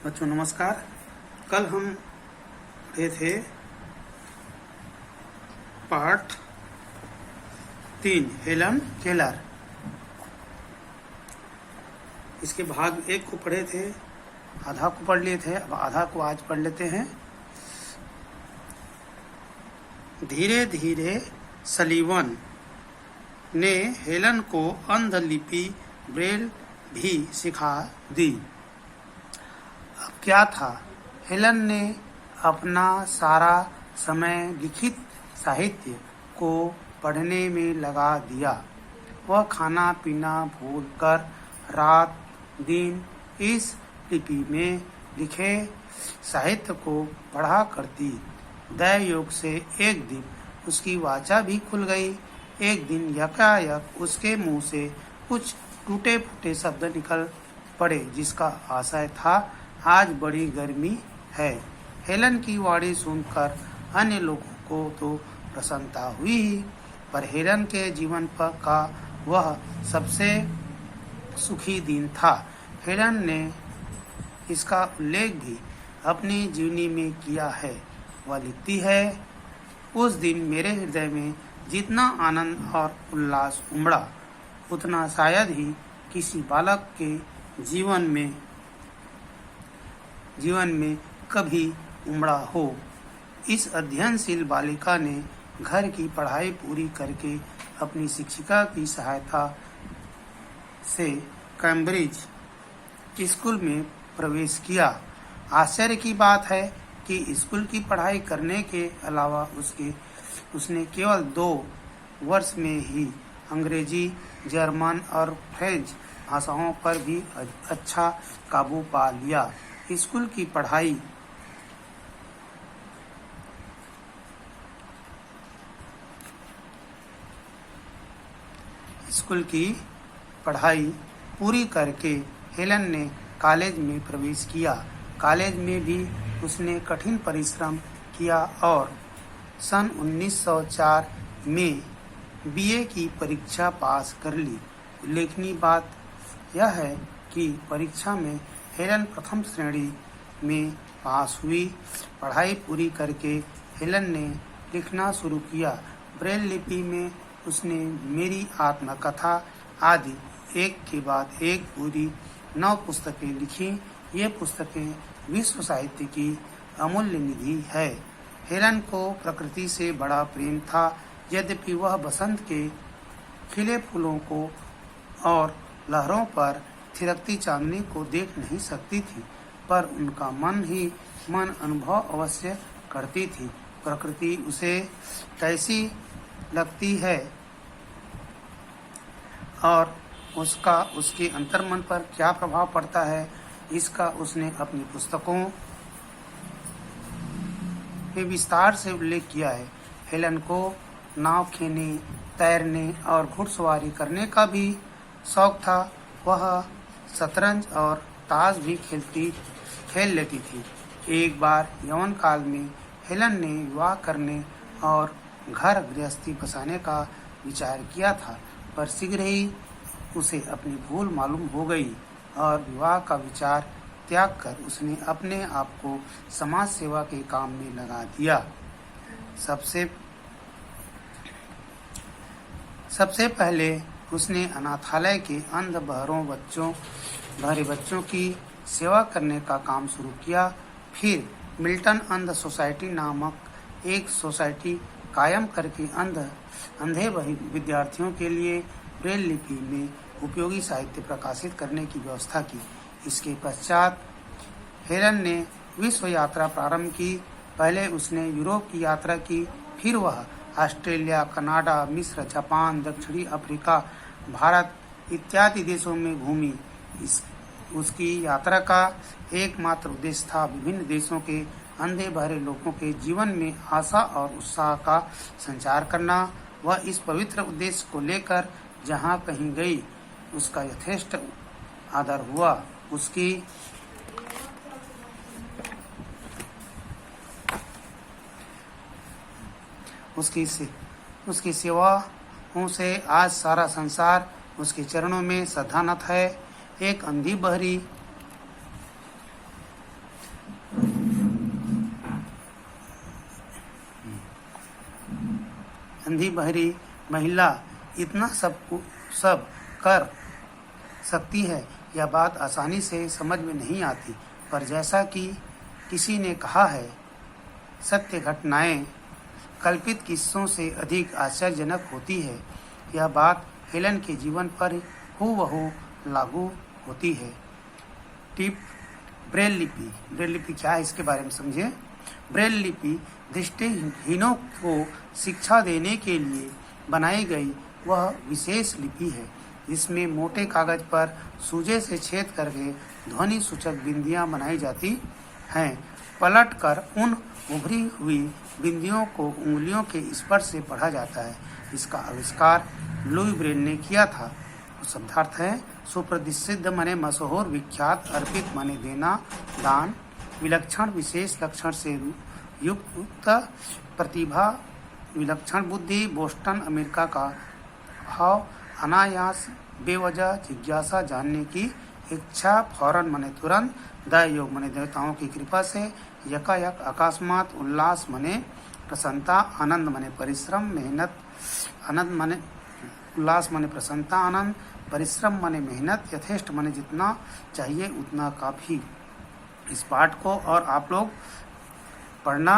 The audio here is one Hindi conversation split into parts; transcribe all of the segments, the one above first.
बच्चों नमस्कार। कल हम पढ़े थे पार्ट 3 हेलन केलर। इसके भाग 1 को पढ़े थे, आधा को पढ़ लिए थे, अब आधा को आज पढ़ लेते हैं। धीरे धीरे सलीवन ने हेलन को अंध लिपि ब्रेल भी सिखा दी। अब क्या था, हेलन ने अपना सारा समय लिखित साहित्य को पढ़ने में लगा दिया। वह खाना पीना भूलकर रात दिन इस लिपि में लिखे साहित्य को पढ़ा करती। दैवयोग से एक दिन उसकी वाचा भी खुल गई। एक दिन यकायक उसके मुंह से कुछ टूटे फूटे शब्द निकल पड़े, जिसका आशय था आज बड़ी गर्मी है। हेलन की वाणी सुनकर अन्य लोगों को तो प्रसन्नता हुई ही, पर हेलन के जीवन पर का वह सबसे सुखी दिन था। हेलन ने इसका उल्लेख भी अपनी जीवनी में किया है। वह लिखती है, उस दिन मेरे हृदय में जितना आनंद और उल्लास उमड़ा, उतना शायद ही किसी बालक के जीवन में कभी उमड़ा हो। इस अध्ययनशील बालिका ने घर की पढ़ाई पूरी करके अपनी शिक्षिका की सहायता से कैम्ब्रिज स्कूल में प्रवेश किया। आश्चर्य की बात है कि स्कूल की पढ़ाई करने के अलावा उसने केवल 2 वर्ष में ही अंग्रेजी, जर्मन और फ्रेंच भाषाओं पर भी अच्छा काबू पा लिया। स्कूल की पढ़ाई पूरी करके हेलन ने कॉलेज में प्रवेश किया। कॉलेज में भी उसने कठिन परिश्रम किया और सन 1904 में बीए की परीक्षा पास कर ली। उल्लेखनीय बात यह है कि परीक्षा में हेलन प्रथम श्रेणी में पास हुई। पढ़ाई पूरी करके हेलन ने लिखना शुरू किया। ब्रेल लिपि में उसने मेरी आत्मकथा आदि एक के बाद एक पूरी 9 पुस्तकें लिखी। ये पुस्तकें विश्व साहित्य की अमूल्य निधि है। हेलन को प्रकृति से बड़ा प्रेम था। यद्यपि वह बसंत के खिले फूलों को और लहरों पर थिरकती चांदनी को देख नहीं सकती थी, पर उनका मन ही मन अनुभव अवश्य करती थी। प्रकृति उसे कैसी लगती है और उसका उसके अंतर्मन पर क्या प्रभाव पड़ता है, इसका उसने अपनी पुस्तकों में विस्तार से उल्लेख किया है। हेलन को नाव खेने, तैरने और घुड़सवारी करने का भी शौक था। वह शतरंज और ताश भी खेल लेती थी। एक बार यौवन काल में हेलन ने विवाह करने और घर गृहस्थी बसाने का विचार किया था, पर शीघ्र ही उसे अपनी भूल मालूम हो गई और विवाह का विचार त्याग कर उसने अपने आप को समाज सेवा के काम में लगा दिया। सबसे पहले उसने अनाथालय के अंध बहरे बच्चों की सेवा करने का काम शुरू किया। फिर मिल्टन अंध सोसाइटी नामक एक सोसाइटी कायम करके अंधे विद्यार्थियों के लिए ब्रेल लिपि में उपयोगी साहित्य प्रकाशित करने की व्यवस्था की। इसके पश्चात हेलन ने विश्व यात्रा प्रारंभ की। पहले उसने यूरोप की यात्रा की, फिर वह ऑस्ट्रेलिया, कनाडा, मिस्र, जापान, दक्षिणी अफ्रीका, भारत इत्यादि देशों में घूमी। उसकी यात्रा का एकमात्र उद्देश्य था विभिन्न देशों के अंधे बहरे लोगों के जीवन में आशा और उत्साह का संचार करना। वह इस पवित्र उद्देश्य को लेकर जहाँ कहीं गई, उसका यथेष्ट आदर हुआ। उसकी सेवाओं से आज सारा संसार उसके चरणों में श्रद्धानत है। एक अंधी बहरी अंधी बहरी महिला इतना सब कर सकती है, यह बात आसानी से समझ में नहीं आती। पर जैसा कि किसी ने कहा है, सत्य घटनाएं कल्पित किस्सों से अधिक आश्चर्यजनक होती है। यह बात हेलन के जीवन पर हूबहू लागू होती है। टिप: ब्रेल लिपि। ब्रेल लिपि क्या है, इसके बारे में समझें। ब्रेल लिपि दृष्टिहीनों को शिक्षा देने के लिए बनाई गई वह विशेष लिपि है, जिसमें मोटे कागज पर सूजे से छेद करके ध्वनि सूचक बिंदियां बनाई जाती हैं। पलटकर उन उभरी हुई बिंदियों को उंगलियों के स्पर्श से पढ़ा जाता है। इसका आविष्कार लुई ब्रेल ने किया था। शब्दार्थ है: सुप्रसिद्ध माने मशहूर, विख्यात, अर्पित माने देना, दान, विलक्षण विशेष लक्षण से युक्त, प्रतिभा, विलक्षण बुद्धि, बोस्टन अमेरिका का भाव, अनायास, बेवजह जिज्ञासा, जानने की इच्छा, फौरन माने तुरंत, दया योग माने देवताओं की कृपा से, यकायक अकस्मात, उल्लास माने प्रसन्नता, आनंद माने परिश्रम, मेहनत, आनंद माने उल्लास माने प्रसन्नता, आनंद, परिश्रम माने मेहनत, यथेष्ट माने जितना चाहिए उतना काफी। इस पाठ को और आप लोग पढ़ना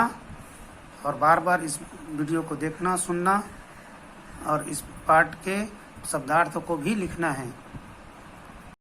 और बार बार इस वीडियो को देखना, सुनना और इस पाठ के शब्दार्थ को भी लिखना है।